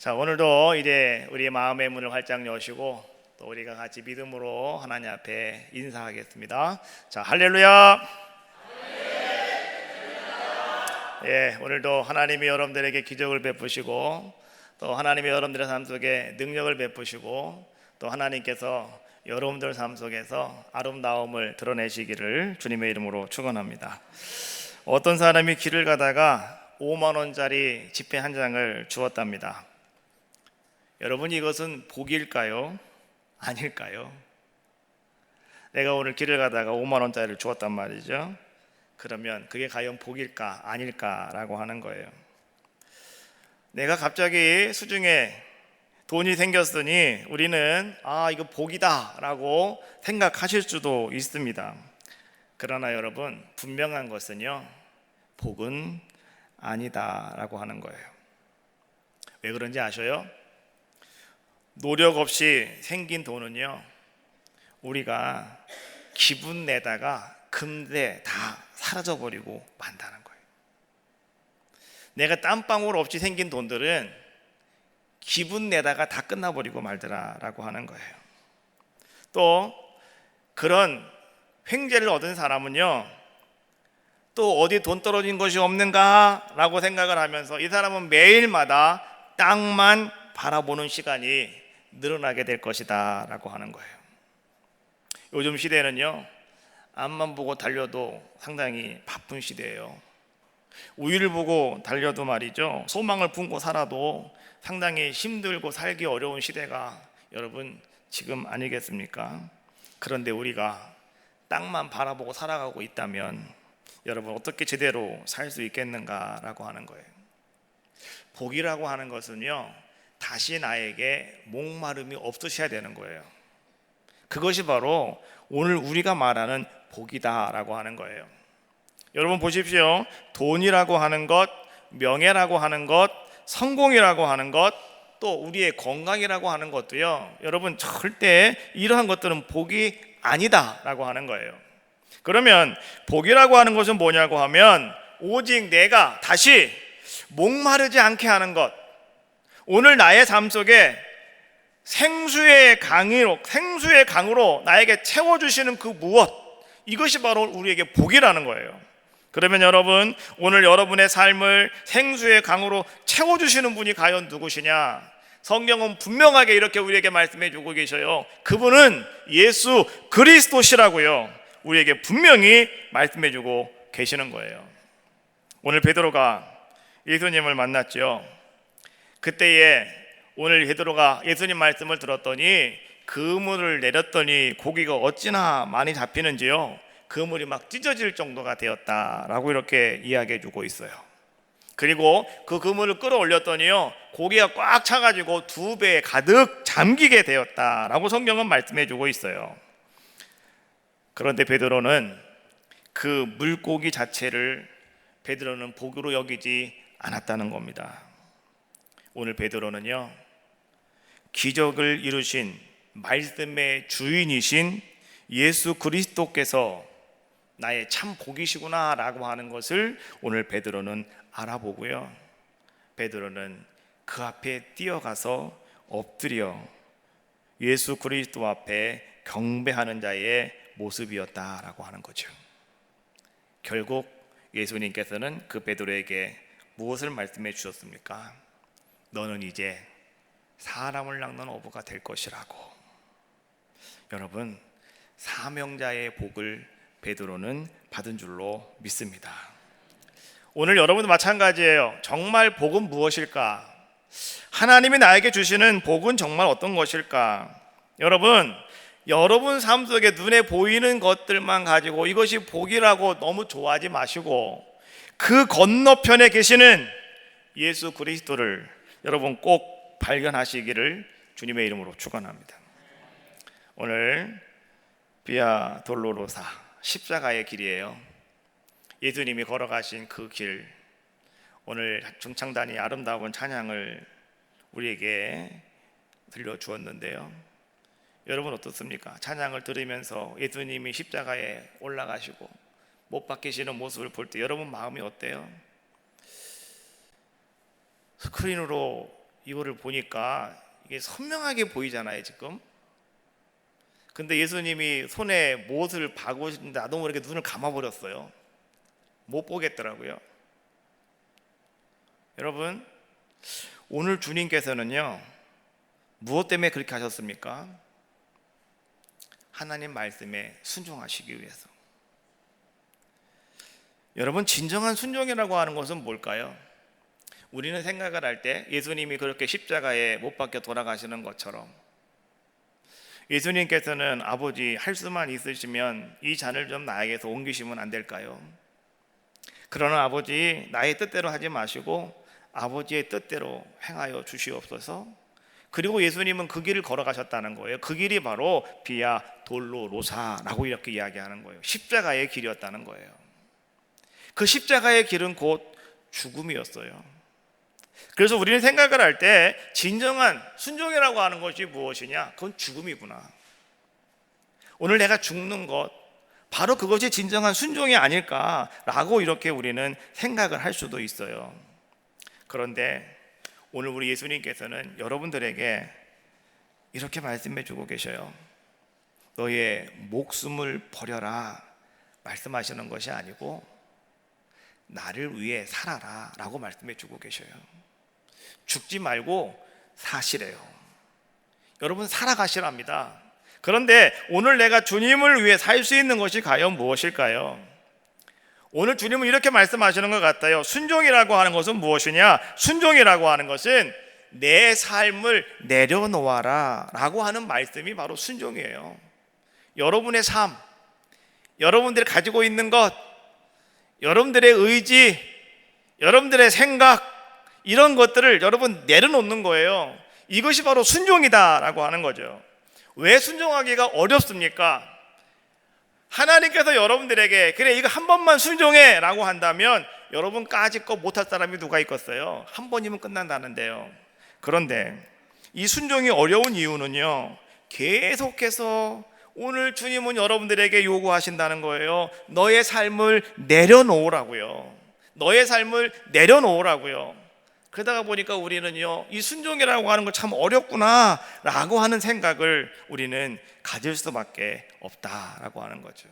자, 오늘도 이제 우리 마음의 문을 활짝 여시고 또 우리가 같이 믿음으로 하나님 앞에 인사하겠습니다. 자, 할렐루야. 예, 오늘도 하나님이 여러분들에게 기적을 베푸시고 또 하나님이 여러분들의 삶 속에 능력을 베푸시고 또 하나님께서 여러분들 삶 속에서 아름다움을 드러내시기를 주님의 이름으로 축원합니다. 어떤 사람이 길을 가다가 5만 원짜리 지폐 한 장을 주었답니다. 여러분, 이것은 복일까요? 아닐까요? 내가 오늘 길을 가다가 5만 원짜리를 주었단 말이죠. 그러면 그게 과연 복일까 아닐까라고 하는 거예요. 내가 갑자기 수중에 돈이 생겼으니 우리는 이거 복이다 라고 생각하실 수도 있습니다. 그러나 여러분, 분명한 것은요, 복은 아니다 라고 하는 거예요. 왜 그런지 아셔요? 노력 없이 생긴 돈은요, 우리가 기분 내다가 금세 다 사라져버리고 만다는 거예요. 내가 땀방울 없이 생긴 돈들은 기분 내다가 다 끝나버리고 말더라라고 하는 거예요. 또 그런 횡재를 얻은 사람은요, 또 어디 돈 떨어진 것이 없는가 라고 생각을 하면서 이 사람은 매일마다 땅만 바라보는 시간이 늘어나게 될 것이다 라고 하는 거예요. 요즘 시대는요, 앞만 보고 달려도 상당히 바쁜 시대예요. 우위를 보고 달려도 말이죠, 소망을 품고 살아도 상당히 힘들고 살기 어려운 시대가 여러분 지금 아니겠습니까? 그런데 우리가 땅만 바라보고 살아가고 있다면 여러분 어떻게 제대로 살 수 있겠는가라고 하는 거예요. 복이라고 하는 것은요, 다시 나에게 목마름이 없으셔야 되는 거예요. 그것이 바로 오늘 우리가 말하는 복이다라고 하는 거예요. 여러분 보십시오. 돈이라고 하는 것, 명예라고 하는 것, 성공이라고 하는 것, 또 우리의 건강이라고 하는 것도요, 여러분 절대 이러한 것들은 복이 아니다라고 하는 거예요. 그러면 복이라고 하는 것은 뭐냐고 하면 오직 내가 다시 목마르지 않게 하는 것, 오늘 나의 삶 속에 생수의 강으로 나에게 채워주시는 그 무엇, 이것이 바로 우리에게 복이라는 거예요. 그러면 여러분, 오늘 여러분의 삶을 생수의 강으로 채워주시는 분이 과연 누구시냐? 성경은 분명하게 이렇게 우리에게 말씀해 주고 계셔요. 그분은 예수 그리스도시라고요, 우리에게 분명히 말씀해 주고 계시는 거예요. 오늘 베드로가 예수님을 만났죠. 그때에 오늘 베드로가 예수님 말씀을 들었더니 그물을 내렸더니 고기가 어찌나 많이 잡히는지요, 그물이 막 찢어질 정도가 되었다라고 이렇게 이야기해 주고 있어요. 그리고 그 그물을 끌어올렸더니요, 고기가 꽉 차가지고 2배 가득 잠기게 되었다라고 성경은 말씀해 주고 있어요. 그런데 베드로는 그 물고기 자체를 베드로는 복으로 여기지 않았다는 겁니다. 오늘 베드로는요, 기적을 이루신 말씀의 주인이신 예수 그리스도께서 나의 참 복이시구나 라고 하는 것을 오늘 베드로는 알아보고요, 베드로는 그 앞에 뛰어가서 엎드려 예수 그리스도 앞에 경배하는 자의 모습이었다라고 하는 거죠. 결국 예수님께서는 그 베드로에게 무엇을 말씀해 주셨습니까? 너는 이제 사람을 낚는 어부가 될 것이라고. 여러분, 사명자의 복을 베드로는 받은 줄로 믿습니다. 오늘 여러분도 마찬가지예요. 정말 복은 무엇일까? 하나님이 나에게 주시는 복은 정말 어떤 것일까? 여러분 삶 속에 눈에 보이는 것들만 가지고 이것이 복이라고 너무 좋아하지 마시고 그 건너편에 계시는 예수 그리스도를 여러분 꼭 발견하시기를 주님의 이름으로 축원합니다. 오늘 비아 돌로로사 십자가의 길이에요. 예수님이 걸어가신 그 길, 오늘 중창단이 아름다운 찬양을 우리에게 들려주었는데요, 여러분 어떻습니까? 찬양을 들으면서 예수님이 십자가에 올라가시고 못 박히시는 모습을 볼 때 여러분 마음이 어때요? 스크린으로 이거를 보니까 이게 선명하게 보이잖아요 지금. 근데 예수님이 손에 못을 박고 있는데 나도 모르게 눈을 감아버렸어요. 못 보겠더라고요. 여러분, 오늘 주님께서는요 무엇 때문에 그렇게 하셨습니까? 하나님 말씀에 순종하시기 위해서. 여러분, 진정한 순종이라고 하는 것은 뭘까요? 우리는 생각을 할 때 예수님이 그렇게 십자가에 못 박혀 돌아가시는 것처럼 예수님께서는 아버지 할 수만 있으시면 이 잔을 좀 나에게서 옮기시면 안 될까요? 그러나 아버지 나의 뜻대로 하지 마시고 아버지의 뜻대로 행하여 주시옵소서. 그리고 예수님은 그 길을 걸어가셨다는 거예요. 그 길이 바로 비아 돌로로사라고 이렇게 이야기하는 거예요. 십자가의 길이었다는 거예요. 그 십자가의 길은 곧 죽음이었어요. 그래서 우리는 생각을 할 때 진정한 순종이라고 하는 것이 무엇이냐? 그건 죽음이구나. 오늘 내가 죽는 것, 바로 그것이 진정한 순종이 아닐까라고 이렇게 우리는 생각을 할 수도 있어요. 그런데 오늘 우리 예수님께서는 여러분들에게 이렇게 말씀해 주고 계셔요. 너의 목숨을 버려라 말씀하시는 것이 아니고 나를 위해 살아라 라고 말씀해 주고 계셔요. 죽지 말고 사시래요. 여러분, 살아가시랍니다. 그런데 오늘 내가 주님을 위해 살 수 있는 것이 과연 무엇일까요? 오늘 주님은 이렇게 말씀하시는 것 같아요. 순종이라고 하는 것은 무엇이냐? 순종이라고 하는 것은 내 삶을 내려놓아라 라고 하는 말씀이 바로 순종이에요. 여러분의 삶, 여러분들이 가지고 있는 것, 여러분들의 의지, 여러분들의 생각, 이런 것들을 여러분 내려놓는 거예요. 이것이 바로 순종이다라고 하는 거죠. 왜 순종하기가 어렵습니까? 하나님께서 여러분들에게 그래 이거 한 번만 순종해 라고 한다면 여러분까지 거 못할 사람이 누가 있겠어요? 한 번이면 끝난다는데요. 그런데 이 순종이 어려운 이유는요, 계속해서 오늘 주님은 여러분들에게 요구하신다는 거예요. 너의 삶을 내려놓으라고요. 너의 삶을 내려놓으라고요. 그러다가 보니까 우리는요, 이 순종이라고 하는 거 참 어렵구나 라고 하는 생각을 우리는 가질 수밖에 없다라고 하는 거죠.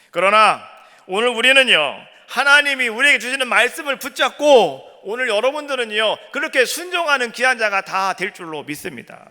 그러나 오늘 우리는요, 하나님이 우리에게 주시는 말씀을 붙잡고 오늘 여러분들은요 그렇게 순종하는 귀한 자가 다 될 줄로 믿습니다.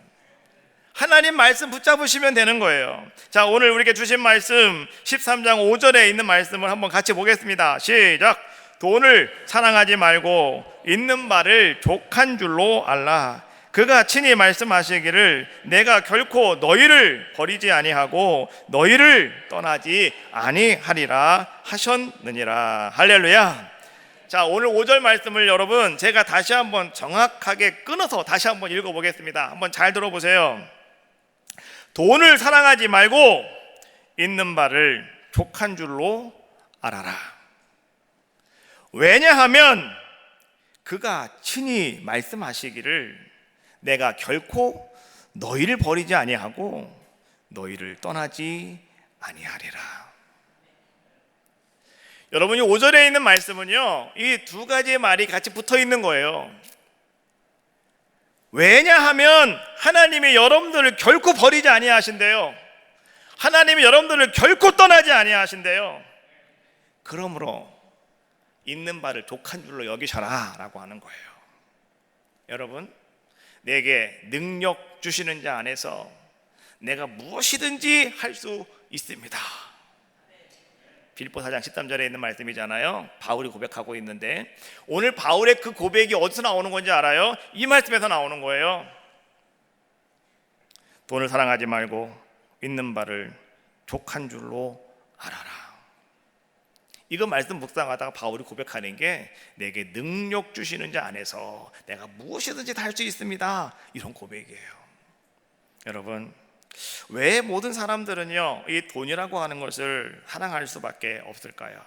하나님 말씀 붙잡으시면 되는 거예요. 자, 오늘 우리에게 주신 말씀 13장 5절에 있는 말씀을 한번 같이 보겠습니다. 시작. 돈을 사랑하지 말고 있는 바를 족한 줄로 알라. 그가 친히 말씀하시기를 내가 결코 너희를 버리지 아니하고 너희를 떠나지 아니하리라 하셨느니라. 할렐루야. 자, 오늘 5절 말씀을 여러분 제가 다시 한번 정확하게 끊어서 다시 한번 읽어보겠습니다. 한번 잘 들어보세요. 돈을 사랑하지 말고 있는 바를 족한 줄로 알아라. 왜냐하면 그가 친히 말씀하시기를 내가 결코 너희를 버리지 아니하고 너희를 떠나지 아니하리라. 여러분이 5절에 있는 말씀은요, 이 두 가지의 말이 같이 붙어 있는 거예요. 왜냐하면 하나님이 여러분들을 결코 버리지 아니하신대요. 하나님이 여러분들을 결코 떠나지 아니하신대요. 그러므로 있는 바를 족한 줄로 여기셔라 라고 하는 거예요. 여러분, 내게 능력 주시는 자 안에서 내가 무엇이든지 할 수 있습니다. 빌립보 4장 13절에 있는 말씀이잖아요. 바울이 고백하고 있는데 오늘 바울의 그 고백이 어디서 나오는 건지 알아요? 이 말씀에서 나오는 거예요. 돈을 사랑하지 말고 있는 바를 족한 줄로 알아라. 이거 말씀 묵상하다가 바울이 고백하는 게 내게 능력 주시는 자 안에서 내가 무엇이든지 다 할 수 있습니다, 이런 고백이에요. 여러분, 왜 모든 사람들은요 이 돈이라고 하는 것을 사랑할 수밖에 없을까요?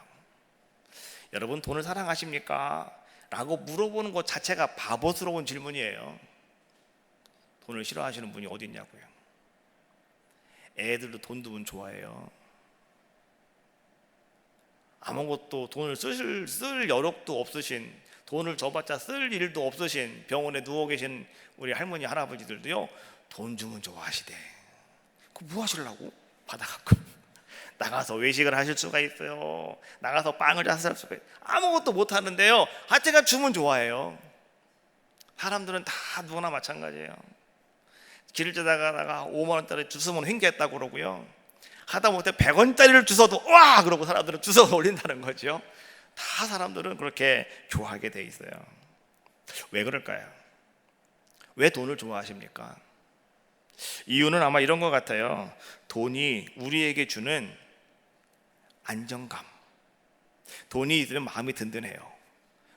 여러분, 돈을 사랑하십니까? 라고 물어보는 것 자체가 바보스러운 질문이에요. 돈을 싫어하시는 분이 어디 있냐고요. 애들도 돈 두면 좋아해요. 아무것도 돈을 쓸 여력도 없으신, 돈을 줘봤자 쓸 일도 없으신 병원에 누워 계신 우리 할머니 할아버지들도요, 돈 주면 좋아하시대. 그 뭐 하시려고? 받아갖고 나가서 외식을 하실 수가 있어요. 나가서 빵을 사 수가 있어요. 아무것도 못 하는데요, 하여튼간 주면 좋아해요. 사람들은 다 누구나 마찬가지예요. 길을 지나가다가 5만 원짜리 주스면 횡재했다고 그러고요, 하다못해 100원짜리를 주워도 와! 그러고 사람들은 주워 올린다는 거죠. 다 사람들은 그렇게 좋아하게 돼 있어요. 왜 그럴까요? 왜 돈을 좋아하십니까? 이유는 아마 이런 것 같아요. 돈이 우리에게 주는 안정감. 돈이 있으면 마음이 든든해요.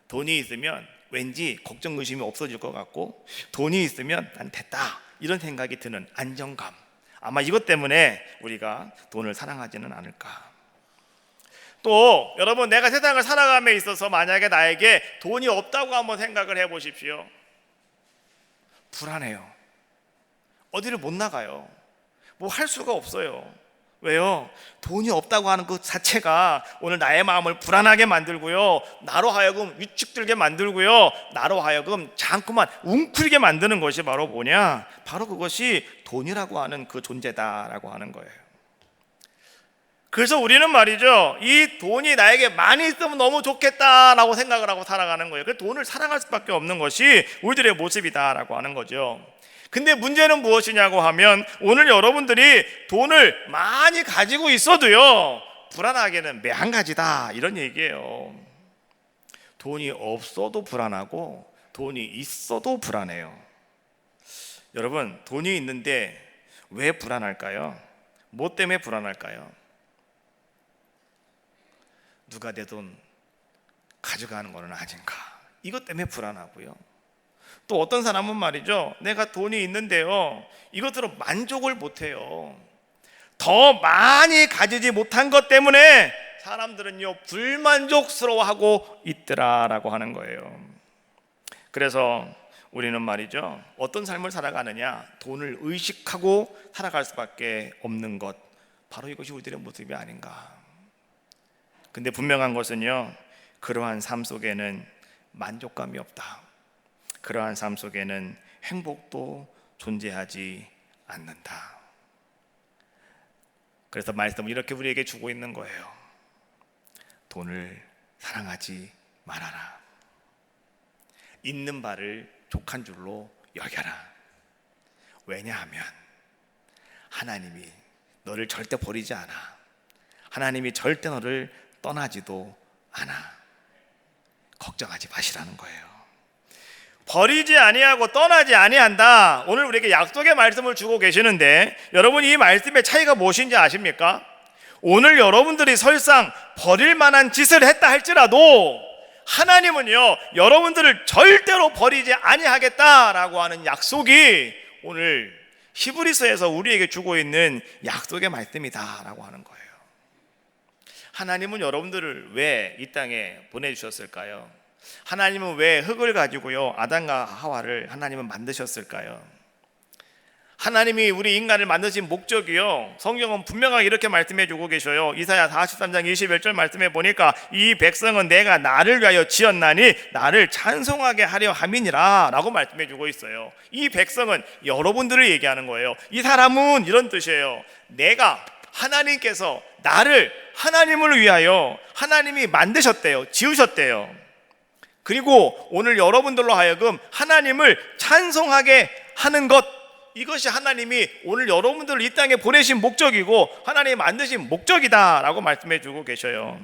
돈이 있으면 왠지 걱정 의심이 없어질 것 같고, 돈이 있으면 난 됐다 이런 생각이 드는 안정감. 아마 이것 때문에 우리가 돈을 사랑하지는 않을까. 또 여러분, 내가 세상을 살아감에 있어서 만약에 나에게 돈이 없다고 한번 생각을 해보십시오. 불안해요. 어디를 못 나가요. 뭐 할 수가 없어요. 왜요? 돈이 없다고 하는 그 자체가 오늘 나의 마음을 불안하게 만들고요, 나로 하여금 위축들게 만들고요, 나로 하여금 자꾸만 웅크리게 만드는 것이 바로 뭐냐? 바로 그것이 돈이라고 하는 그 존재다라고 하는 거예요. 그래서 우리는 말이죠, 이 돈이 나에게 많이 있으면 너무 좋겠다라고 생각을 하고 살아가는 거예요. 그래서 돈을 사랑할 수밖에 없는 것이 우리들의 모습이다라고 하는 거죠. 근데 문제는 무엇이냐고 하면, 오늘 여러분들이 돈을 많이 가지고 있어도요, 불안하게는 매한 가지다 이런 얘기예요. 돈이 없어도 불안하고 돈이 있어도 불안해요. 여러분, 돈이 있는데 왜 불안할까요? 뭐 때문에 불안할까요? 누가 내 돈 가져가는 거는 아닌가, 이것 때문에 불안하고요. 또 어떤 사람은 말이죠, 내가 돈이 있는데요, 이것으로 만족을 못해요. 더 많이 가지지 못한 것 때문에 사람들은요, 불만족스러워하고 있더라라고 하는 거예요. 그래서 우리는 말이죠, 어떤 삶을 살아가느냐, 돈을 의식하고 살아갈 수밖에 없는 것, 바로 이것이 우리들의 모습이 아닌가. 근데 분명한 것은요, 그러한 삶 속에는 만족감이 없다. 그러한 삶 속에는 행복도 존재하지 않는다. 그래서 말씀은 이렇게 우리에게 주고 있는 거예요. 돈을 사랑하지 말아라. 있는 바를 족한 줄로 여겨라. 왜냐하면 하나님이 너를 절대 버리지 않아. 하나님이 절대 너를 떠나지도 않아. 걱정하지 마시라는 거예요. 버리지 아니하고 떠나지 아니한다. 오늘 우리에게 약속의 말씀을 주고 계시는데, 여러분, 이 말씀의 차이가 무엇인지 아십니까? 오늘 여러분들이 설상 버릴 만한 짓을 했다 할지라도 하나님은요, 여러분들을 절대로 버리지 아니하겠다라고 하는 약속이 오늘 히브리서에서 우리에게 주고 있는 약속의 말씀이다라고 하는 거예요. 하나님은 여러분들을 왜 이 땅에 보내주셨을까요? 하나님은 왜 흙을 가지고요, 아담과 하와를 하나님은 만드셨을까요? 하나님이 우리 인간을 만드신 목적이요, 성경은 분명하게 이렇게 말씀해 주고 계셔요. 이사야 43장 21절 말씀해 보니까, 이 백성은 내가 나를 위하여 지었나니 나를 찬송하게 하려 함이니라 라고 말씀해 주고 있어요. 이 백성은 여러분들을 얘기하는 거예요. 이 사람은 이런 뜻이에요. 내가, 하나님께서 나를, 하나님을 위하여 하나님이 만드셨대요. 지으셨대요. 그리고 오늘 여러분들로 하여금 하나님을 찬송하게 하는 것, 이것이 하나님이 오늘 여러분들을 이 땅에 보내신 목적이고 하나님이 만드신 목적이다 라고 말씀해 주고 계셔요.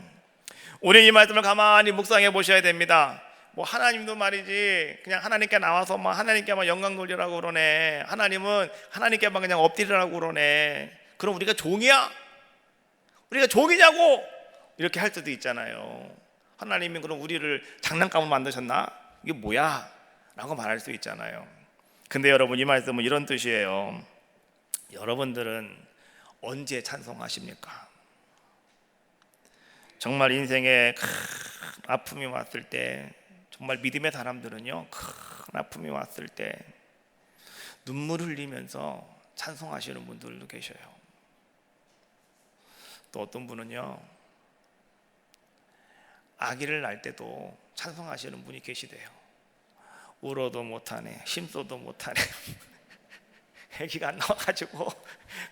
우리 이 말씀을 가만히 묵상해 보셔야 됩니다. 뭐 하나님도 말이지 그냥 하나님께 나와서 막 하나님께만 영광 돌리라고 그러네, 하나님은 하나님께만 그냥 엎드리라고 그러네, 그럼 우리가 종이야? 우리가 종이냐고? 이렇게 할 수도 있잖아요. 하나님이 그럼 우리를 장난감으로 만드셨나? 이게 뭐야? 라고 말할 수 있잖아요. 근데 여러분, 이 말씀은 이런 뜻이에요. 여러분들은 언제 찬송하십니까? 정말 인생에 큰 아픔이 왔을 때, 정말 믿음의 사람들은요, 큰 아픔이 왔을 때 눈물 흘리면서 찬송하시는 분들도 계셔요. 또 어떤 분은요, 아기를 낳을 때도 찬송하시는 분이 계시대요. 울어도 못하네, 심써도 못하네. 아기가 안 나와가지고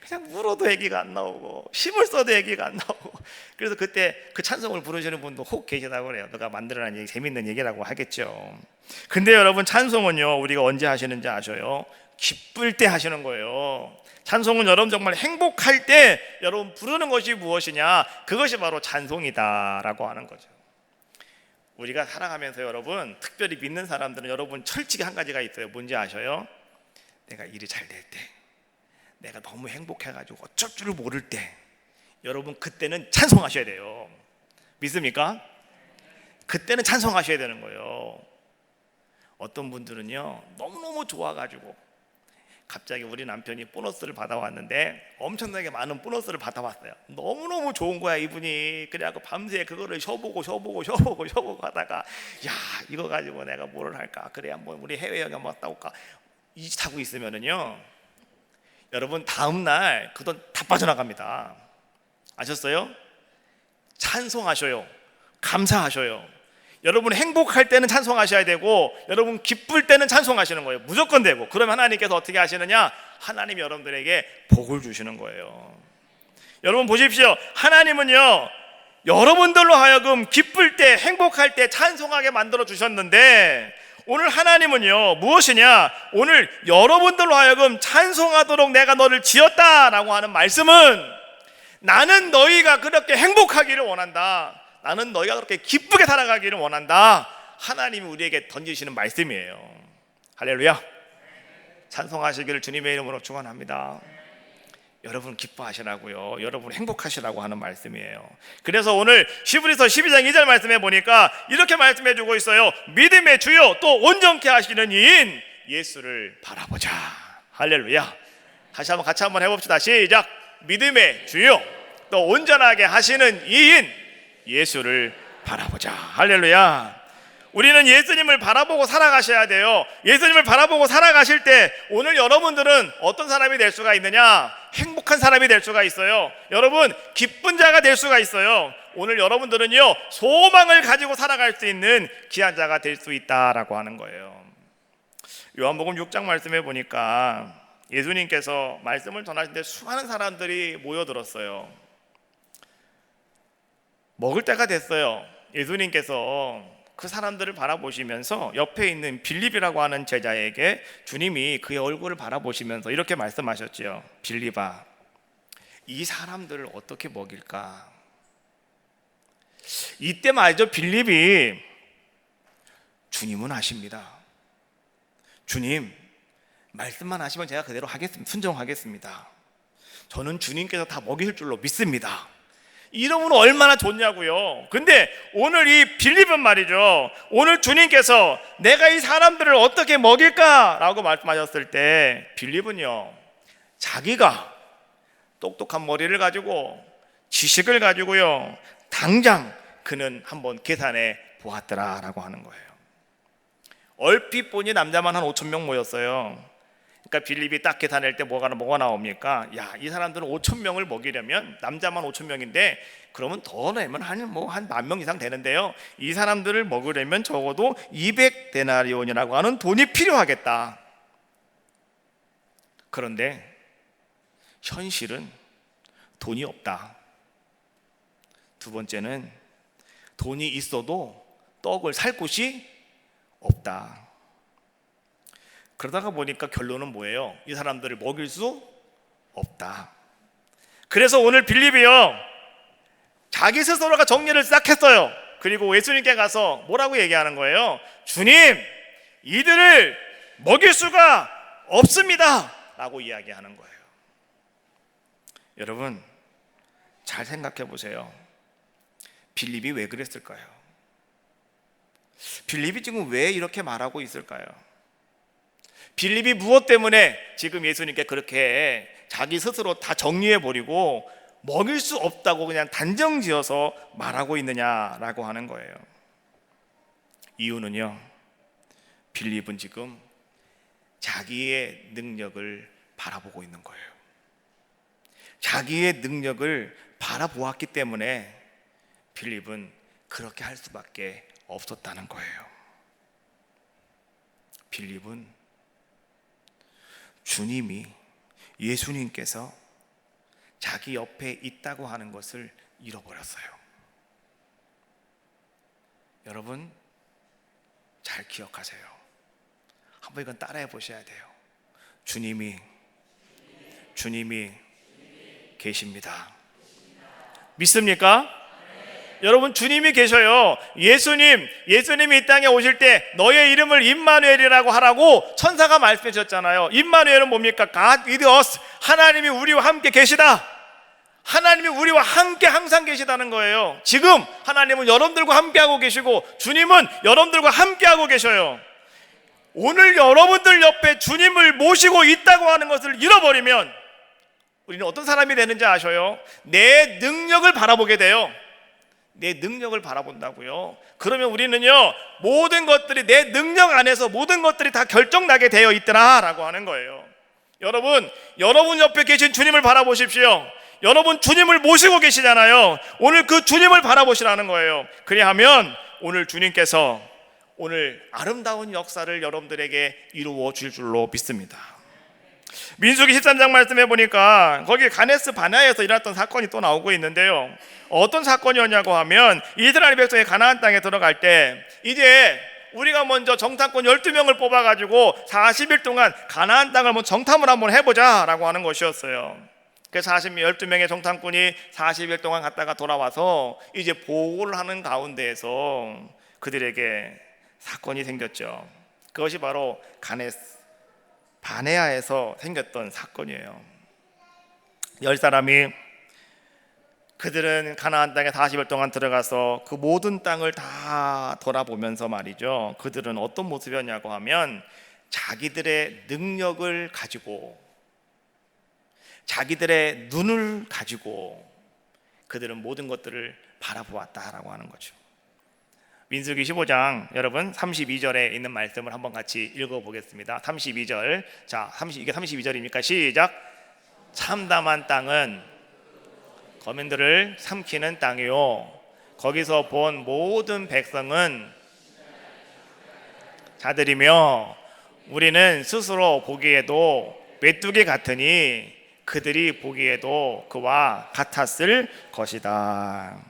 그냥 울어도 아기가 안 나오고 심을 써도 아기가 안 나오고, 그래서 그때 그 찬송을 부르시는 분도 혹 계시다고 그래요. 누가 만들어낸 얘기, 재밌는 얘기라고 하겠죠. 근데 여러분, 찬송은요 우리가 언제 하시는지 아셔요? 기쁠 때 하시는 거예요. 찬송은 여러분 정말 행복할 때 여러분 부르는 것이 무엇이냐, 그것이 바로 찬송이다라고 하는 거죠. 우리가 살아가면서 여러분, 특별히 믿는 사람들은 여러분 철칙이 한 가지가 있어요. 뭔지 아셔요? 내가 일이 잘 될 때, 내가 너무 행복해가지고 어쩔 줄 모를 때, 여러분 그때는 찬송하셔야 돼요. 믿습니까? 그때는 찬송하셔야 되는 거예요. 어떤 분들은요 너무너무 좋아가지고 갑자기 우리 남편이 보너스를 받아왔는데 엄청나게 많은 보너스를 받아왔어요. 너무너무 좋은 거야 이분이. 그래갖고 밤새 그거를 쉬어보고 하다가, 야 이거 가지고 내가 뭘 할까, 그래 한번 우리 해외여행 한번 갔다 올까, 이 짓 하고 있으면은요 여러분 다음날 그 돈 다 빠져나갑니다. 아셨어요? 찬송하셔요. 감사하셔요. 여러분 행복할 때는 찬송하셔야 되고, 여러분 기쁠 때는 찬송하시는 거예요. 무조건 되고. 그러면 하나님께서 어떻게 하시느냐? 하나님이 여러분들에게 복을 주시는 거예요. 여러분 보십시오. 하나님은요 여러분들로 하여금 기쁠 때, 행복할 때 찬송하게 만들어 주셨는데, 오늘 하나님은요 무엇이냐? 오늘 여러분들로 하여금 찬송하도록 내가 너를 지었다라고 하는 말씀은, 나는 너희가 그렇게 행복하기를 원한다, 나는 너희가 그렇게 기쁘게 살아가기를 원한다, 하나님이 우리에게 던지시는 말씀이에요. 할렐루야. 찬송하시기를 주님의 이름으로 축원합니다. 여러분 기뻐하시라고요, 여러분 행복하시라고 하는 말씀이에요. 그래서 오늘 히브리서 12장 2절 말씀에 보니까 이렇게 말씀해 주고 있어요. 믿음의 주요 또 온전케 하시는 이인 예수를 바라보자. 할렐루야. 다시 한번 같이 한번 해봅시다. 시작. 믿음의 주요 또 온전하게 하시는 이인 예수를 바라보자. 할렐루야. 우리는 예수님을 바라보고 살아가셔야 돼요. 예수님을 바라보고 살아가실 때 오늘 여러분들은 어떤 사람이 될 수가 있느냐? 행복한 사람이 될 수가 있어요. 여러분 기쁜 자가 될 수가 있어요. 오늘 여러분들은요 소망을 가지고 살아갈 수 있는 귀한 자가 될 수 있다라고 하는 거예요. 요한복음 6장 말씀에 보니까 예수님께서 말씀을 전하실 때 수많은 사람들이 모여들었어요. 먹을 때가 됐어요. 예수님께서 그 사람들을 바라보시면서 옆에 있는 빌립이라고 하는 제자에게 주님이 그의 얼굴을 바라보시면서 이렇게 말씀하셨지요. 빌립아, 이 사람들을 어떻게 먹일까? 이때 말이죠, 빌립이 주님은 아십니다. 주님, 말씀만 하시면 제가 그대로 하겠습니다. 순종하겠습니다. 저는 주님께서 다 먹일 줄로 믿습니다. 이러면 얼마나 좋냐고요. 근데 오늘 이 빌립은 말이죠, 오늘 주님께서 내가 이 사람들을 어떻게 먹일까라고 말씀하셨을 때 빌립은요 자기가 똑똑한 머리를 가지고 지식을 가지고요 당장 그는 한번 계산해 보았더라라고 하는 거예요. 얼핏 보니 남자만 한 5,000명 모였어요. 그러니까 빌립이 딱 계산할 때 뭐가 나옵니까? 야, 이 사람들은 5,000명을 먹이려면 남자만 5,000명인데 그러면 더 내면 한 10,000명 이상 되는데요. 이 사람들을 먹으려면 적어도 200데나리온이라고 하는 돈이 필요하겠다. 그런데 현실은 돈이 없다. 두 번째는 돈이 있어도 떡을 살 곳이 없다. 그러다가 보니까 결론은 뭐예요? 이 사람들을 먹일 수 없다. 그래서 오늘 빌립이요 자기 스스로가 정리를 싹 했어요. 그리고 예수님께 가서 뭐라고 얘기하는 거예요? 주님, 이들을 먹일 수가 없습니다 라고 이야기하는 거예요. 여러분 잘 생각해 보세요. 빌립이 왜 그랬을까요? 빌립이 지금 왜 이렇게 말하고 있을까요? 빌립이 무엇 때문에 지금 예수님께 그렇게 자기 스스로 다 정리해버리고 먹일 수 없다고 그냥 단정지어서 말하고 있느냐라고 하는 거예요. 이유는요, 빌립은 지금 자기의 능력을 바라보고 있는 거예요. 자기의 능력을 바라보았기 때문에 빌립은 그렇게 할 수밖에 없었다는 거예요. 빌립은 주님이, 예수님께서 자기 옆에 있다고 하는 것을 잃어버렸어요. 여러분 잘 기억하세요. 한번 이건 따라해 보셔야 돼요. 주님이 계십니다. 믿습니까? 여러분 주님이 계셔요. 예수님이 이 땅에 오실 때 너의 이름을 임마누엘이라고 하라고 천사가 말씀해 주셨잖아요. 임마누엘은 뭡니까? God with us. 하나님이 우리와 함께 계시다. 하나님이 우리와 함께 항상 계시다는 거예요. 지금 하나님은 여러분들과 함께하고 계시고 주님은 여러분들과 함께하고 계셔요. 오늘 여러분들 옆에 주님을 모시고 있다고 하는 것을 잃어버리면 우리는 어떤 사람이 되는지 아셔요? 내 능력을 바라보게 돼요. 내 능력을 바라본다고요. 그러면 우리는요, 모든 것들이 내 능력 안에서 모든 것들이 다 결정나게 되어 있더라라고 하는 거예요. 여러분 옆에 계신 주님을 바라보십시오. 여러분 주님을 모시고 계시잖아요. 오늘 그 주님을 바라보시라는 거예요. 그리하면 오늘 주님께서 오늘 아름다운 역사를 여러분들에게 이루어 줄 줄로 믿습니다. 민수기 13장 말씀해 보니까 거기 가데스 바네아에서 일어났던 사건이 또 나오고 있는데요. 어떤 사건이었냐고 하면 이스라엘 백성이 가나안 땅에 들어갈 때 이제 우리가 먼저 정탐꾼 12명을 뽑아가지고 40일 동안 가나안 땅을 한번 정탐을 한번 해보자 라고 하는 것이었어요. 그래서 12명의 정탐꾼이 40일 동안 갔다가 돌아와서 이제 보고를 하는 가운데에서 그들에게 사건이 생겼죠. 그것이 바로 가데스 바네아에서 생겼던 사건이에요. 10사람이 그들은 가나안 땅에 40일 동안 들어가서 그 모든 땅을 다 돌아보면서 말이죠, 그들은 어떤 모습이었냐고 하면 자기들의 능력을 가지고 자기들의 눈을 가지고 그들은 모든 것들을 바라보았다라고 하는 거죠. 민수기 15장 여러분 32절에 있는 말씀을 한번 같이 읽어보겠습니다. 32절. 자, 이게 32절입니까? 시작. 참담한 땅은 거민들을 삼키는 땅이요, 거기서 본 모든 백성은 자들이며 우리는 스스로 보기에도 메뚜기 같으니 그들이 보기에도 그와 같았을 것이다.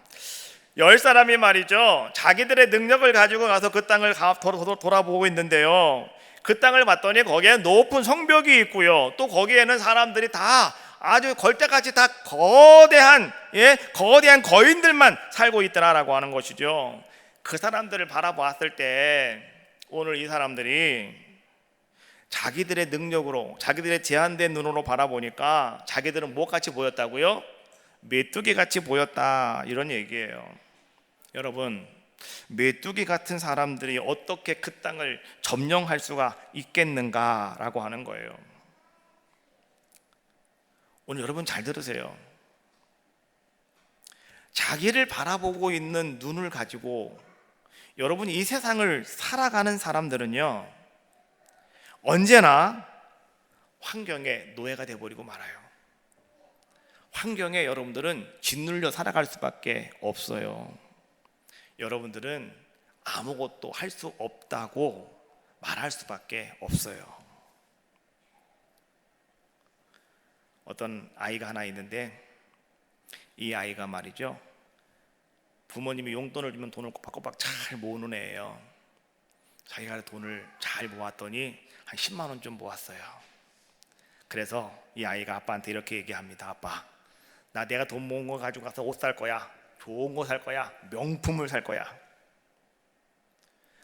10사람이 말이죠, 자기들의 능력을 가지고 가서 그 땅을 돌아보고 있는데요, 그 땅을 봤더니 거기에 높은 성벽이 있고요, 또 거기에는 사람들이 다 아주 걸때같이 다 거대한 거인들만 살고 있더라라고 하는 것이죠. 그 사람들을 바라보았을 때 오늘 이 사람들이 자기들의 능력으로, 자기들의 제한된 눈으로 바라보니까 자기들은 무엇같이 보였다고요? 메뚜기 같이 보였다, 이런 얘기예요. 여러분, 메뚜기 같은 사람들이 어떻게 그 땅을 점령할 수가 있겠는가라고 하는 거예요. 오늘 여러분 잘 들으세요. 자기를 바라보고 있는 눈을 가지고 여러분 이 세상을 살아가는 사람들은요, 언제나 환경의 노예가 되어버리고 말아요. 환경에 여러분들은 짓눌려 살아갈 수밖에 없어요. 여러분들은 아무것도 할 수 없다고 말할 수밖에 없어요. 어떤 아이가 하나 있는데 이 아이가 말이죠, 부모님이 용돈을 주면 돈을 꼬박꼬박 잘 모으는 애예요. 자기가 돈을 잘 모았더니 한 10만 원 좀 모았어요. 그래서 이 아이가 아빠한테 이렇게 얘기합니다. 아빠, 내가 돈 모은 거 가지고 가서 옷 살 거야. 좋은 거 살 거야. 명품을 살 거야.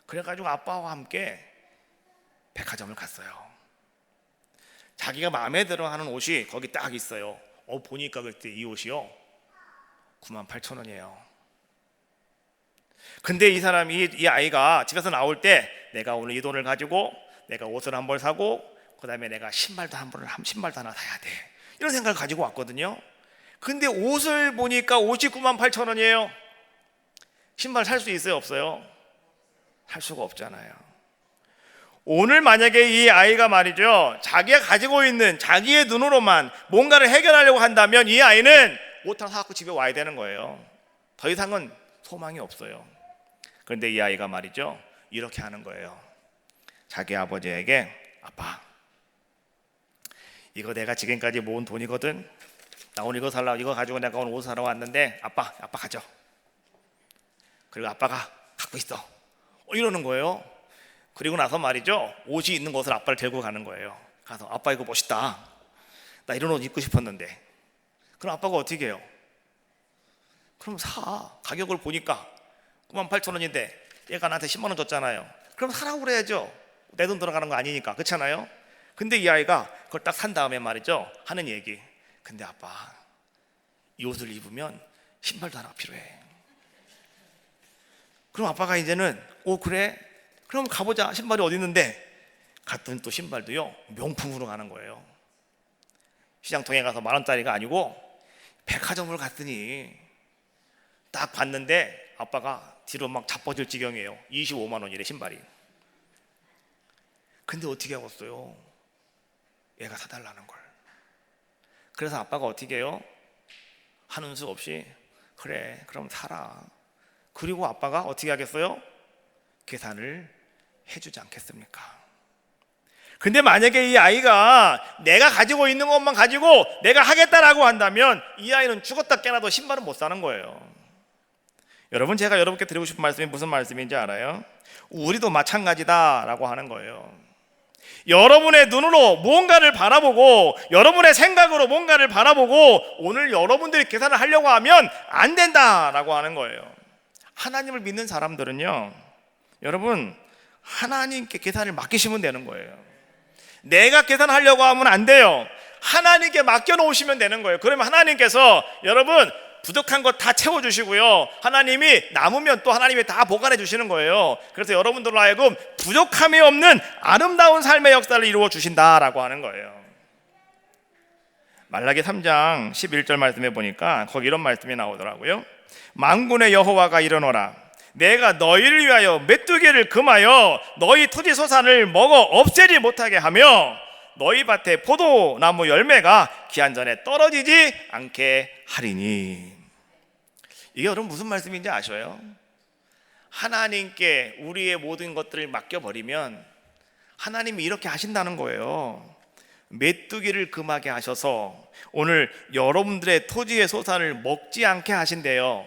그래가지고 아빠와 함께 백화점을 갔어요. 자기가 마음에 들어 하는 옷이 거기 딱 있어요. 보니까 그때 이 옷이요 98,000원이에요. 근데 이 아이가 집에서 나올 때 내가 오늘 이 돈을 가지고 내가 옷을 한 벌 사고 그 다음에 내가 신발도 하나 사야 돼, 이런 생각을 가지고 왔거든요. 근데 옷을 보니까 옷이 98,000원이에요. 신발 살 수 있어요, 없어요? 살 수가 없잖아요. 오늘 만약에 이 아이가 말이죠, 자기가 가지고 있는 자기의 눈으로만 뭔가를 해결하려고 한다면 이 아이는 옷 하나 사갖고 집에 와야 되는 거예요. 더 이상은 소망이 없어요. 그런데 이 아이가 말이죠, 이렇게 하는 거예요. 자기 아버지에게, 아빠, 이거 내가 지금까지 모은 돈이거든. 나 오늘 이거 살라고, 이거 가지고 내가 오늘 옷 사러 왔는데 아빠 가져. 그리고 아빠가 갖고 있어. 이러는 거예요. 그리고 나서 말이죠, 옷이 있는 곳을 아빠를 데리고 가는 거예요. 가서 아빠 이거 멋있다. 나 이런 옷 입고 싶었는데. 그럼 아빠가 어떻게 해요? 그럼 사. 가격을 보니까 98,000원인데 얘가 나한테 10만 원 줬잖아요. 그럼 사라고 그래야죠. 내 돈 들어가는 거 아니니까. 그렇잖아요. 근데 이 아이가 그걸 딱 산 다음에 말이죠, 하는 얘기, 근데 아빠, 이 옷을 입으면 신발도 하나 필요해. 그럼 아빠가 이제는 그래? 그럼 가보자. 신발이 어디 있는데? 갔더니 또 신발도요, 명품으로 가는 거예요. 시장통에 가서 10,000원짜리가 아니고 백화점을 갔더니 딱 봤는데 아빠가 뒤로 막 자빠질 지경이에요. 25만 원이래 신발이. 근데 어떻게 하겠어요? 얘가 사달라는 걸. 그래서 아빠가 어떻게 해요? 하는 수 없이, 그래 그럼 사라. 그리고 아빠가 어떻게 하겠어요? 계산을 해주지 않겠습니까? 근데 만약에 이 아이가 내가 가지고 있는 것만 가지고 내가 하겠다라고 한다면 이 아이는 죽었다 깨나도 신발은 못 사는 거예요. 여러분, 제가 여러분께 드리고 싶은 말씀이 무슨 말씀인지 알아요? 우리도 마찬가지다라고 하는 거예요. 여러분의 눈으로 무언가를 바라보고 여러분의 생각으로 뭔가를 바라보고 오늘 여러분들이 계산을 하려고 하면 안 된다라고 하는 거예요. 하나님을 믿는 사람들은요, 여러분, 하나님께 계산을 맡기시면 되는 거예요. 내가 계산하려고 하면 안 돼요. 하나님께 맡겨놓으시면 되는 거예요. 그러면 하나님께서 여러분 부족한 것 다 채워주시고요, 하나님이 남으면 또 하나님이 다 보관해 주시는 거예요. 그래서 여러분들로 하여금 부족함이 없는 아름다운 삶의 역사를 이루어 주신다라고 하는 거예요. 말라기 3장 11절 말씀에 보니까 거기 이런 말씀이 나오더라고요. 만군의 여호와가 이르노라, 내가 너희를 위하여 메뚜기를 금하여 너희 토지 소산을 먹어 없애지 못하게 하며 너희 밭에 포도나무 열매가 기한 전에 떨어지지 않게 하리니. 이게 여러분 무슨 말씀인지 아셔요? 하나님께 우리의 모든 것들을 맡겨버리면 하나님이 이렇게 하신다는 거예요. 메뚜기를 금하게 하셔서 오늘 여러분들의 토지의 소산을 먹지 않게 하신대요.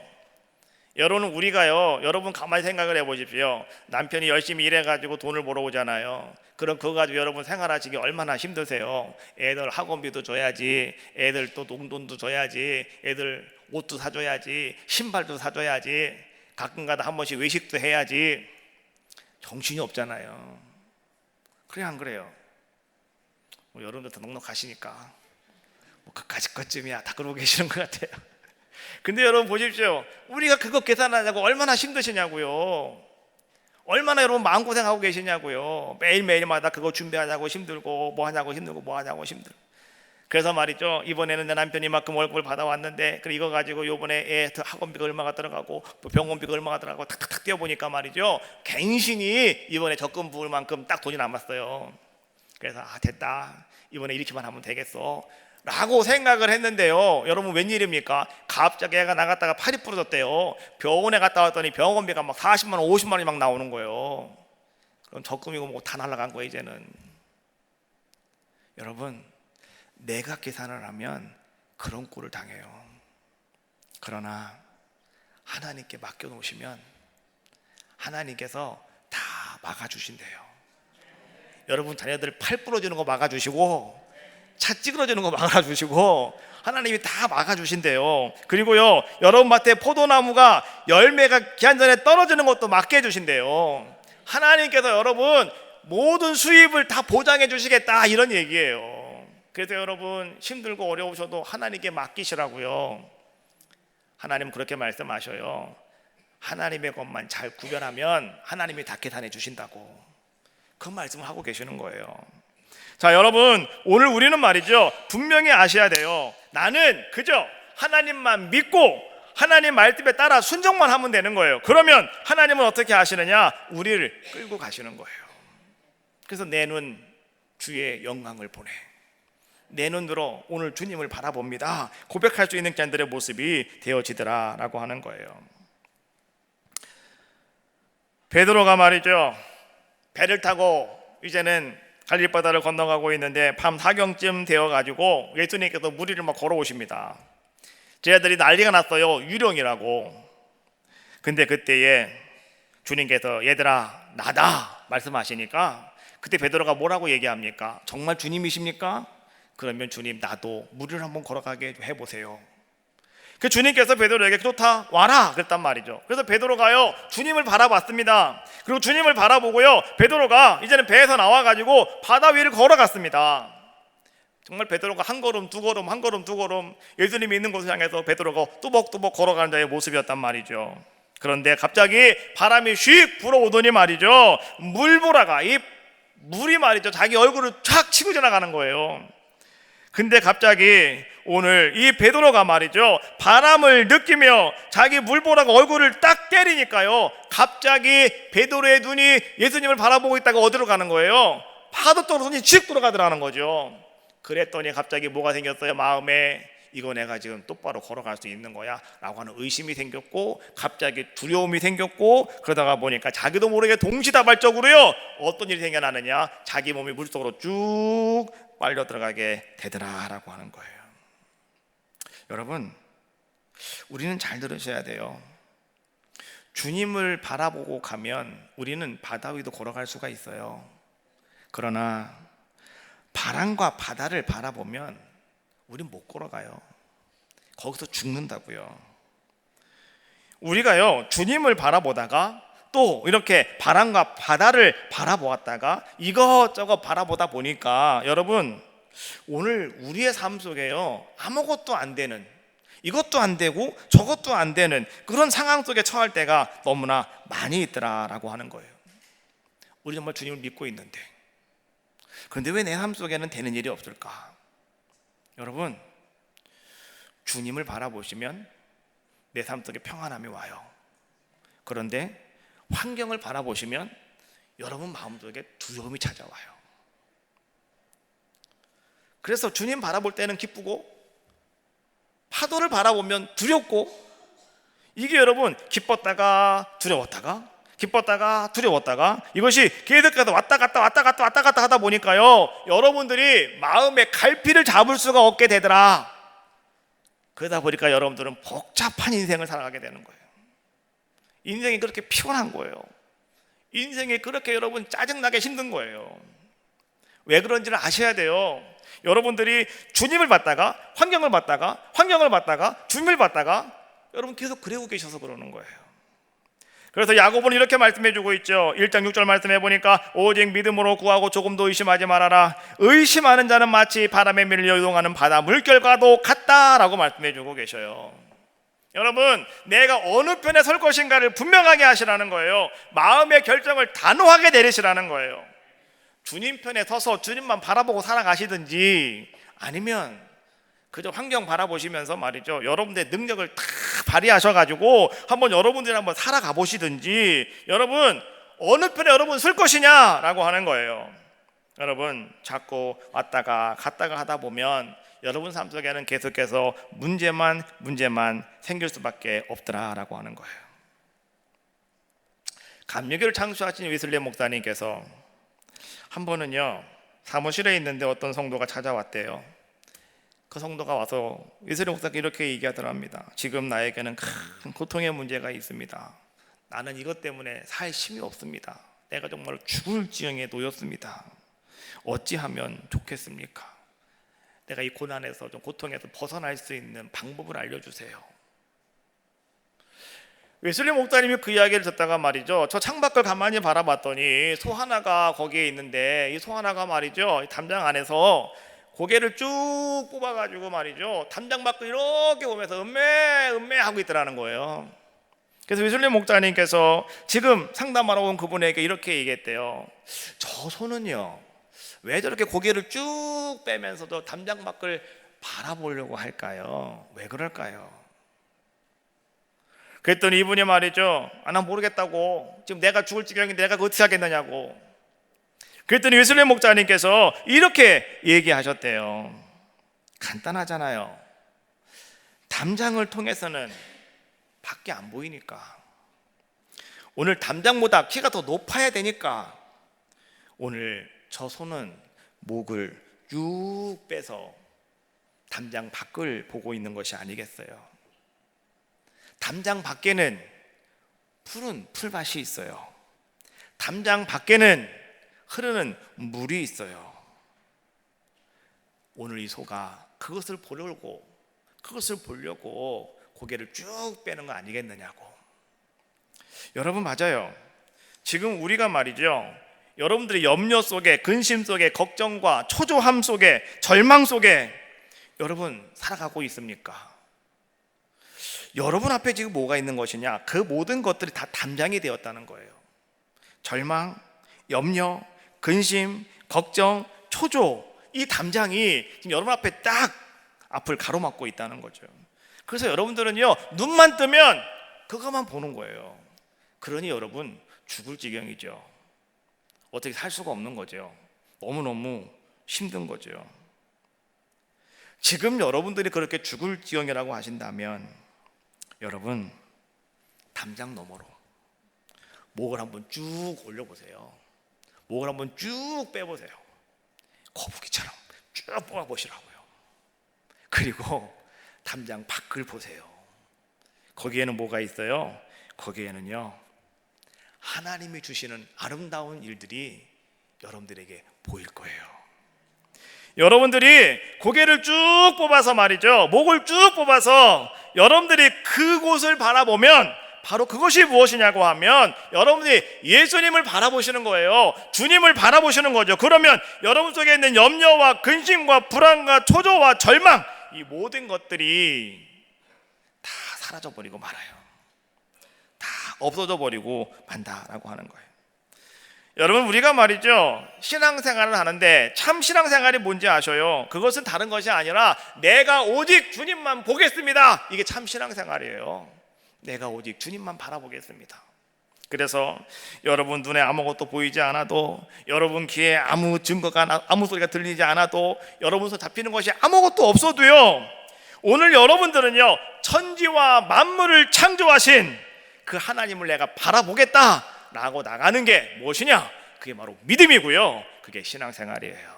여러분, 우리가요, 여러분 가만히 생각을 해보십시오. 남편이 열심히 일해가지고 돈을 벌어오잖아요. 그럼 그거 가지고 여러분 생활하시기 얼마나 힘드세요. 애들 학원비도 줘야지, 애들 또 농돈도 줘야지, 애들 옷도 사줘야지, 신발도 사줘야지, 가끔가다 한 번씩 외식도 해야지. 정신이 없잖아요. 그래 안 그래요? 여러분들 더 넉넉하시니까 그까짓 것쯤이야 다 그러고 계시는 것 같아요. 근데 여러분 보십시오. 우리가 그거 계산하자고 얼마나 힘드시냐고요. 얼마나 여러분 마음고생하고 계시냐고요. 매일매일마다 그거 준비하자고 힘들고 뭐 하냐고 힘들고 뭐 하냐고 힘들고. 그래서 말이죠, 이번에는 내 남편이 이만큼 월급을 받아왔는데 그래 이거 가지고 요번에 애 학원비가 얼마가 들어가고 또 병원비가 얼마가 들어가고 탁탁탁 떼어보니까 말이죠, 갱신이 이번에 적금 부을 만큼 딱 돈이 남았어요. 그래서 됐다, 이번에 이렇게만 하면 되겠어 라고 생각을 했는데요, 여러분 웬일입니까? 갑자기 애가 나갔다가 팔이 부러졌대요. 병원에 갔다 왔더니 병원비가 막 40만 원 50만 원이 막 나오는 거예요. 그럼 적금이고 뭐 다 날아간 거예요 이제는. 여러분, 내가 계산을 하면 그런 꼴을 당해요. 그러나 하나님께 맡겨놓으시면 하나님께서 다 막아주신대요. 여러분 자녀들 팔 부러지는 거 막아주시고 차 찌그러지는 거 막아주시고 하나님이 다 막아주신대요. 그리고요, 여러분 밭에 포도나무가 열매가 기한 전에 떨어지는 것도 막게 해주신대요. 하나님께서 여러분 모든 수입을 다 보장해 주시겠다 이런 얘기예요. 그래서 여러분 힘들고 어려우셔도 하나님께 맡기시라고요. 하나님 그렇게 말씀하셔요. 하나님의 것만 잘 구별하면 하나님이 다 계산해 주신다고 그 말씀을 하고 계시는 거예요. 자, 여러분 오늘 우리는 말이죠, 분명히 아셔야 돼요. 나는 그저 하나님만 믿고 하나님 말씀에 따라 순종만 하면 되는 거예요. 그러면 하나님은 어떻게 하시느냐? 우리를 끌고 가시는 거예요. 그래서 내 눈 주의 영광을 보내, 내 눈으로 오늘 주님을 바라봅니다 고백할 수 있는 자들의 모습이 되어지더라 라고 하는 거예요. 베드로가 말이죠, 배를 타고 이제는 갈릴리 바다를 건너가고 있는데 밤 사경쯤 되어가지고 예수님께서 무리를 막 걸어오십니다. 쟤들이 난리가 났어요. 유령이라고. 근데 그때에 주님께서 얘들아 나다 말씀하시니까 그때 베드로가 뭐라고 얘기합니까? 정말 주님이십니까? 그러면 주님 나도 무리를 한번 걸어가게 해보세요. 그 주님께서 베드로에게 좋다 와라 그랬단 말이죠. 그래서 베드로가요 주님을 바라봤습니다. 그리고 주님을 바라보고요 베드로가 이제는 배에서 나와가지고 바다 위를 걸어갔습니다. 정말 베드로가 한 걸음 두 걸음 한 걸음 두 걸음 예수님이 있는 곳을 향해서 베드로가 뚜벅뚜벅 걸어가는 자의 모습이었단 말이죠. 그런데 갑자기 바람이 휙 불어오더니 말이죠 물보라가 이 물이 말이죠 자기 얼굴을 쫙 치고 지나가는 거예요. 근데 갑자기 오늘 이 베드로가 말이죠 바람을 느끼며 자기 물보라가 얼굴을 딱 때리니까요 갑자기 베드로의 눈이 예수님을 바라보고 있다가 어디로 가는 거예요? 파도 쪽으로 손이 칙 들어가더라는 거죠. 그랬더니 갑자기 뭐가 생겼어요? 마음에 이거 내가 지금 똑바로 걸어갈 수 있는 거야? 라고 하는 의심이 생겼고 갑자기 두려움이 생겼고 그러다가 보니까 자기도 모르게 동시다발적으로요 어떤 일이 생겨나느냐 자기 몸이 물속으로 쭉 빨려 들어가게 되더라라고 하는 거예요. 여러분 우리는 잘 들으셔야 돼요. 주님을 바라보고 가면 우리는 바다 위도 걸어갈 수가 있어요. 그러나 바람과 바다를 바라보면 우린 못 걸어가요. 거기서 죽는다고요. 우리가요 주님을 바라보다가 또 이렇게 바람과 바다를 바라보았다가 이것저것 바라보다 보니까 여러분 오늘 우리의 삶 속에요 아무것도 안 되는 이것도 안 되고 저것도 안 되는 그런 상황 속에 처할 때가 너무나 많이 있더라라고 하는 거예요. 우리 정말 주님을 믿고 있는데 그런데 왜 내 삶 속에는 되는 일이 없을까? 여러분 주님을 바라보시면 내 삶 속에 평안함이 와요. 그런데 환경을 바라보시면 여러분 마음속에 두려움이 찾아와요. 그래서 주님 바라볼 때는 기쁘고 파도를 바라보면 두렵고 이게 여러분 기뻤다가 두려웠다가 기뻤다가 두려웠다가 이것이 계속해서 왔다 갔다 하다 보니까요 여러분들이 마음에 갈피를 잡을 수가 없게 되더라. 그러다 보니까 여러분들은 복잡한 인생을 살아가게 되는 거예요. 인생이 그렇게 피곤한 거예요. 인생이 그렇게 여러분 짜증나게 힘든 거예요. 왜 그런지를 아셔야 돼요. 여러분들이 주님을 받다가 환경을 받다가 주님을 받다가 여러분 계속 그러고 계셔서 그러는 거예요. 그래서 야고보는 이렇게 말씀해주고 있죠. 1장 6절 말씀해 보니까 오직 믿음으로 구하고 조금도 의심하지 말아라. 의심하는 자는 마치 바람에 밀려 이동하는 바다 물결과도 같다라고 말씀해주고 계셔요. 여러분 내가 어느 편에 설 것인가를 분명하게 하시라는 거예요. 마음의 결정을 단호하게 내리시라는 거예요. 주님 편에 서서 주님만 바라보고 살아가시든지 아니면 그저 환경 바라보시면서 말이죠 여러분들의 능력을 다 발휘하셔가지고 한번 여러분들이 한번 살아가 보시든지 여러분 어느 편에 여러분 설 것이냐라고 하는 거예요. 여러분 자꾸 왔다가 갔다가 하다 보면 여러분 삶 속에는 계속해서 문제만 생길 수밖에 없더라라고 하는 거예요. 감리교를 창수하신 웨슬리 목사님께서 한 번은요 사무실에 있는데 어떤 성도가 찾아왔대요. 그 성도가 와서 웨슬리 목사님께 이렇게 얘기하더랍니다. 지금 나에게는 큰 고통의 문제가 있습니다. 나는 이것 때문에 살 힘이 없습니다. 내가 정말 죽을 지경에 놓였습니다. 어찌하면 좋겠습니까? 내가 이 고난에서 좀 고통에서 벗어날 수 있는 방법을 알려주세요. 웨슬리 목사님이 그 이야기를 듣다가 말이죠 저 창밖을 가만히 바라봤더니 소 하나가 거기에 있는데 이 소 하나가 말이죠 담장 안에서 고개를 쭉 뽑아가지고 말이죠 담장 밖을 이렇게 보면서 음메 하고 있더라는 거예요. 그래서 웨슬리 목사님께서 지금 상담하러 온 그분에게 이렇게 얘기했대요. 저 소는요 왜 저렇게 고개를 쭉 빼면서도 담장 밖을 바라보려고 할까요? 왜 그럴까요? 그랬더니 이분이 말이죠 난 모르겠다고 지금 내가 죽을 지경인데 내가 어떻게 하겠느냐고. 그랬더니 웨슬리 목사님께서 이렇게 얘기하셨대요. 간단하잖아요. 담장을 통해서는 밖에 안 보이니까 오늘 담장보다 키가 더 높아야 되니까 오늘 저 손은 목을 쭉 빼서 담장 밖을 보고 있는 것이 아니겠어요? 담장 밖에는 푸른 풀밭이 있어요. 담장 밖에는 흐르는 물이 있어요. 오늘 이 소가 그것을 보려고 고개를 쭉 빼는 거 아니겠느냐고. 여러분, 맞아요. 지금 우리가 말이죠, 여러분들의 염려 속에, 근심 속에, 걱정과 초조함 속에, 절망 속에 여러분 살아가고 있습니까? 여러분 앞에 지금 뭐가 있는 것이냐? 그 모든 것들이 다 담장이 되었다는 거예요. 절망, 염려, 근심, 걱정, 초조, 이 담장이 지금 여러분 앞에 딱 앞을 가로막고 있다는 거죠. 그래서 여러분들은요, 눈만 뜨면 그것만 보는 거예요. 그러니 여러분 죽을 지경이죠. 어떻게 살 수가 없는 거죠. 너무너무 힘든 거죠. 지금 여러분들이 그렇게 죽을 지경이라고 하신다면 여러분 담장 너머로 목을 한번 쭉 올려보세요. 목을 한번 쭉 빼보세요. 거북이처럼 쭉 뽑아보시라고요. 그리고 담장 밖을 보세요. 거기에는 뭐가 있어요? 거기에는요, 하나님이 주시는 아름다운 일들이 여러분들에게 보일 거예요. 여러분들이 고개를 쭉 뽑아서 말이죠, 목을 쭉 뽑아서 여러분들이 그곳을 바라보면 바로 그것이 무엇이냐고 하면 여러분들이 예수님을 바라보시는 거예요. 주님을 바라보시는 거죠. 그러면 여러분 속에 있는 염려와 근심과 불안과 초조와 절망, 이 모든 것들이 다 사라져 버리고 말아요. 다 없어져 버리고 만다라고 하는 거예요. 여러분, 우리가 말이죠, 신앙생활을 하는데 참 신앙생활이 뭔지 아셔요? 그것은 다른 것이 아니라 내가 오직 주님만 보겠습니다. 이게 참 신앙생활이에요. 내가 오직 주님만 바라보겠습니다. 그래서 여러분 눈에 아무것도 보이지 않아도, 여러분 귀에 아무 증거가, 아무 소리가 들리지 않아도, 여러분 손 잡히는 것이 아무것도 없어도요, 오늘 여러분들은요, 천지와 만물을 창조하신 그 하나님을 내가 바라보겠다라고 나가는 게 무엇이냐? 그게 바로 믿음이고요. 그게 신앙생활이에요.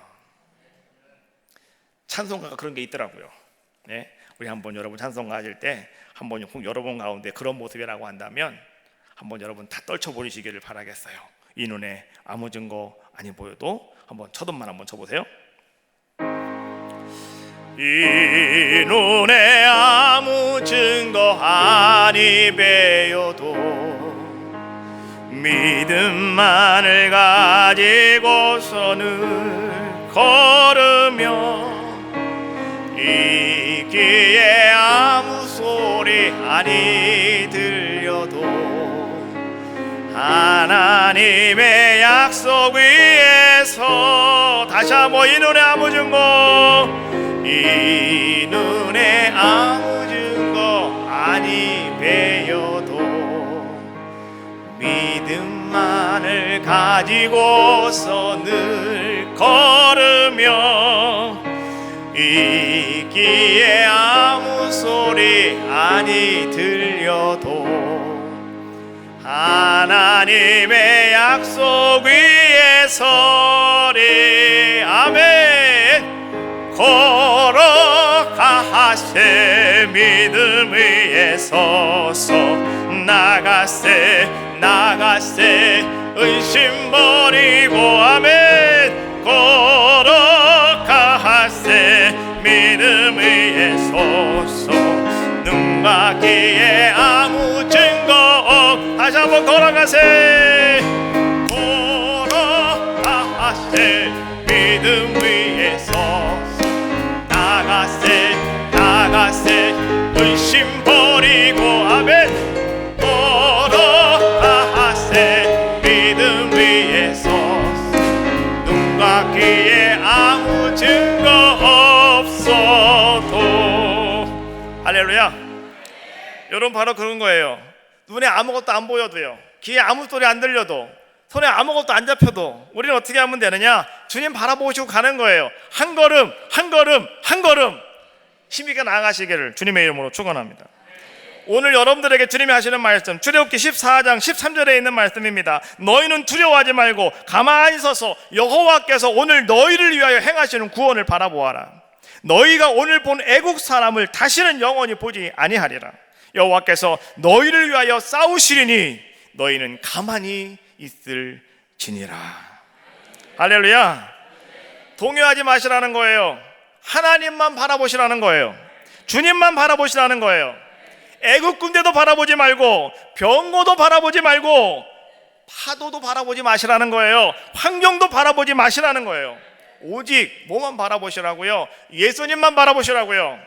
찬송가가 그런 게 있더라고요. 네? 우리 한번 여러분 찬송가 하실 때 한번 여러분 가운데 그런 모습이라고 한다면 한번 여러분 다 떨쳐버리시기를 바라겠어요. 이 눈에 아무 증거 아니 보여도 한번 첫음만 한번 쳐보세요. 이 눈에 아무 증거 아니 배여도 믿음만을 가지고서는 걸으며 이 귀에 아무 소리 아니 들려도 하나님의 약속 위에서 다시 한번 이 눈에 아무 증거, 이 눈에 아무 증거 아니 배여도 믿음만을 가지고서 늘 걸으며 이 귀에 아무 소리 아니 들려도 하나님의 약속 위에 서리. 아멘. 걸어가세 믿음 위에 서서 나가세 의심 버리고 아멘. 걸어가세 믿음 위에 서서 눈과 귀에 아무 증거 다시 한번 걸어가세 믿음 위에 서서 나가세 의심 버리고 아멘. 걸어가세 믿음 위에 서서 눈과 귀에 아무 증거 없어도. 할렐루야. 여러분 바로 그런 거예요. 눈에 아무것도 안 보여도요, 귀에 아무 소리 안 들려도, 손에 아무것도 안 잡혀도 우리는 어떻게 하면 되느냐? 주님 바라보시고 가는 거예요. 한 걸음 한 걸음 한 걸음 힘있게 나아가시기를 주님의 이름으로 축원합니다. 오늘 여러분들에게 주님이 하시는 말씀, 출애굽기 14장 13절에 있는 말씀입니다. 너희는 두려워하지 말고 가만히 서서 여호와께서 오늘 너희를 위하여 행하시는 구원을 바라보아라. 너희가 오늘 본 애국 사람을 다시는 영원히 보지 아니하리라. 여호와께서 너희를 위하여 싸우시리니 너희는 가만히 있을지니라. 할렐루야. 동요하지 마시라는 거예요. 하나님만 바라보시라는 거예요. 주님만 바라보시라는 거예요. 애국 군대도 바라보지 말고 병고도 바라보지 말고 파도도 바라보지 마시라는 거예요. 환경도 바라보지 마시라는 거예요. 오직 뭐만 바라보시라고요? 예수님만 바라보시라고요.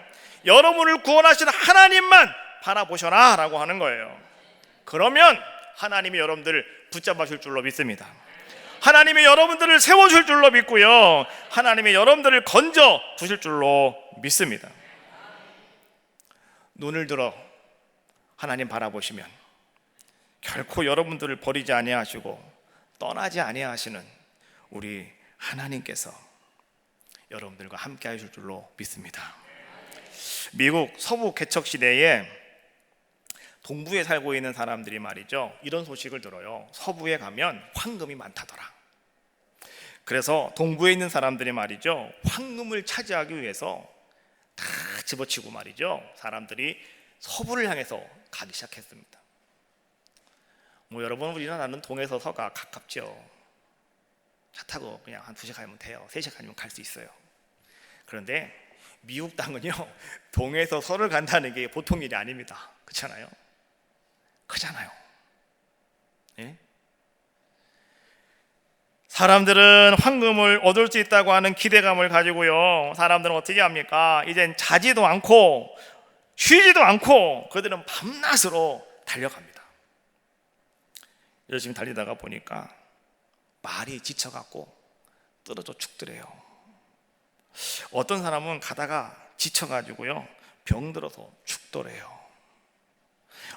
여러분을 구원하시는 하나님만 바라보셔라 라고 하는 거예요. 그러면 하나님이 여러분들을 붙잡아 줄 줄로 믿습니다. 하나님이 여러분들을 세워줄 줄로 믿고요, 하나님이 여러분들을 건져 주실 줄로 믿습니다. 눈을 들어 하나님 바라보시면 결코 여러분들을 버리지 아니하시고 떠나지 아니하시는 우리 하나님께서 여러분들과 함께 하실 줄로 믿습니다. 미국 서부 개척 시대에 동부에 살고 있는 사람들이 말이죠, 이런 소식을 들어요. 서부에 가면 황금이 많다더라. 그래서 동부에 있는 사람들이 말이죠, 황금을 차지하기 위해서 다 집어치고 말이죠, 사람들이 서부를 향해서 가기 시작했습니다. 뭐 여러분, 우리나라는 동에서 서가 가깝죠. 차 타고 그냥 한 2시간이면 돼요. 3시간이면 갈 수 있어요. 그런데 미국 땅은요, 동에서 서를 간다는 게 보통 일이 아닙니다. 그렇잖아요. 크잖아요. 예? 사람들은 황금을 얻을 수 있다고 하는 기대감을 가지고요, 사람들은 어떻게 합니까? 이젠 자지도 않고 쉬지도 않고 그들은 밤낮으로 달려갑니다. 열심히 달리다가 보니까 말이 지쳐갖고 떨어져 죽더래요. 어떤 사람은 가다가 지쳐가지고요, 병들어서 죽더래요.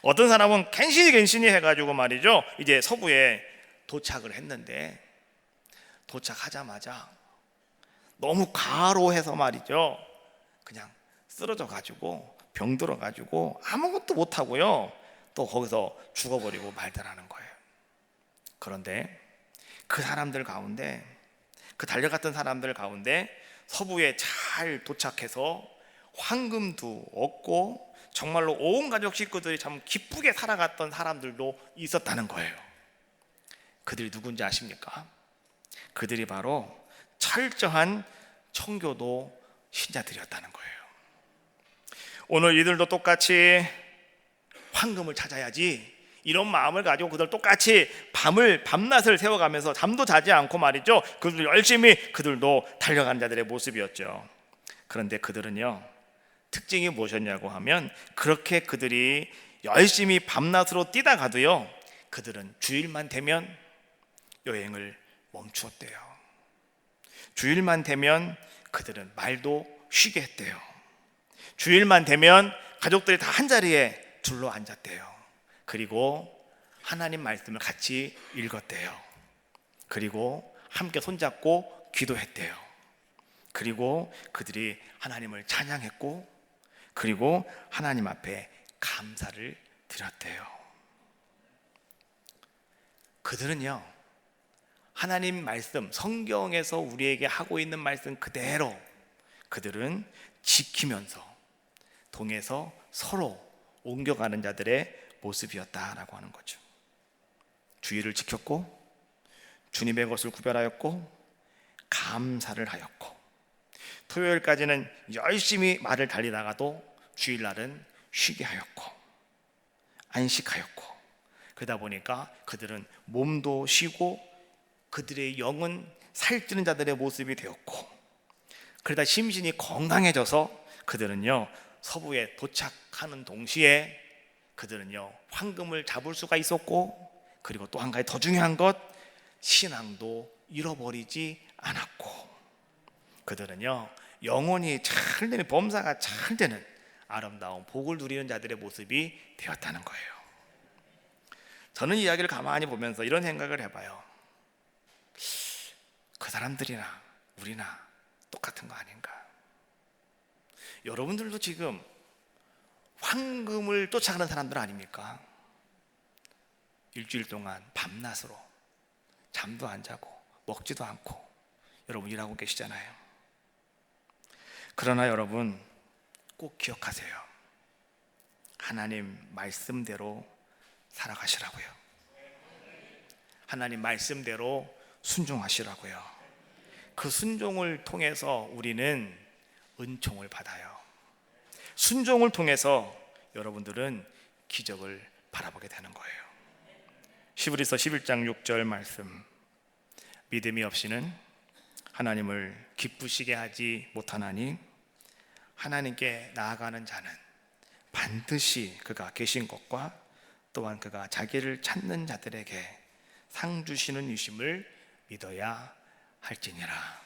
어떤 사람은 갱신이 해가지고 말이죠, 이제 서부에 도착을 했는데 도착하자마자 너무 과로해서 말이죠, 그냥 쓰러져가지고 병들어가지고 아무것도 못하고요, 또 거기서 죽어버리고 말더라는 거예요. 그런데 그 사람들 가운데, 그 달려갔던 사람들 가운데 서부에 잘 도착해서 황금도 얻고 정말로 온 가족 식구들이 참 기쁘게 살아갔던 사람들도 있었다는 거예요. 그들이 누군지 아십니까? 그들이 바로 철저한 청교도 신자들이었다는 거예요. 오늘 이들도 똑같이 황금을 찾아야지, 이런 마음을 가지고 그들 똑같이 밤낮을 세워가면서 잠도 자지 않고 말이죠, 그들 열심히 그들도 달려가는 자들의 모습이었죠. 그런데 그들은요, 특징이 무엇이었냐고 하면, 그렇게 그들이 열심히 밤낮으로 뛰다 가도요, 그들은 주일만 되면 여행을 멈추었대요. 주일만 되면 그들은 말도 쉬게 했대요. 주일만 되면 가족들이 다 한자리에 둘러 앉았대요. 그리고 하나님 말씀을 같이 읽었대요. 그리고 함께 손잡고 기도했대요. 그리고 그들이 하나님을 찬양했고, 그리고 하나님 앞에 감사를 드렸대요. 그들은요, 하나님 말씀, 성경에서 우리에게 하고 있는 말씀 그대로 그들은 지키면서 동에서 서로 옮겨가는 자들의 모습이었다라고 하는 거죠. 주의를 지켰고, 주님의 것을 구별하였고, 감사를 하였고, 토요일까지는 열심히 말을 달리다가도 주일날은 쉬게 하였고 안식하였고, 그러다 보니까 그들은 몸도 쉬고 그들의 영은 살찌는 자들의 모습이 되었고, 그러다 심신이 건강해져서 그들은요, 서부에 도착하는 동시에 그들은요, 황금을 잡을 수가 있었고, 그리고 또 한 가지 더 중요한 것, 신앙도 잃어버리지 않았고, 그들은요, 영혼이 잘 되는, 범사가 잘 되는 아름다운 복을 누리는 자들의 모습이 되었다는 거예요. 저는 이 이야기를 가만히 보면서 이런 생각을 해봐요. 그 사람들이나 우리나 똑같은 거 아닌가? 여러분들도 지금 황금을 쫓아가는 사람들 아닙니까? 일주일 동안 밤낮으로 잠도 안 자고 먹지도 않고 여러분 일하고 계시잖아요. 그러나 여러분 꼭 기억하세요. 하나님 말씀대로 살아가시라고요. 하나님 말씀대로 순종하시라고요. 그 순종을 통해서 우리는 은총을 받아요. 순종을 통해서 여러분들은 기적을 바라보게 되는 거예요. 히브리서 11장 6절 말씀, 믿음이 없이는 하나님을 기쁘시게 하지 못하나니 하나님께 나아가는 자는 반드시 그가 계신 것과 또한 그가 자기를 찾는 자들에게 상 주시는 유심을 믿어야 할지니라.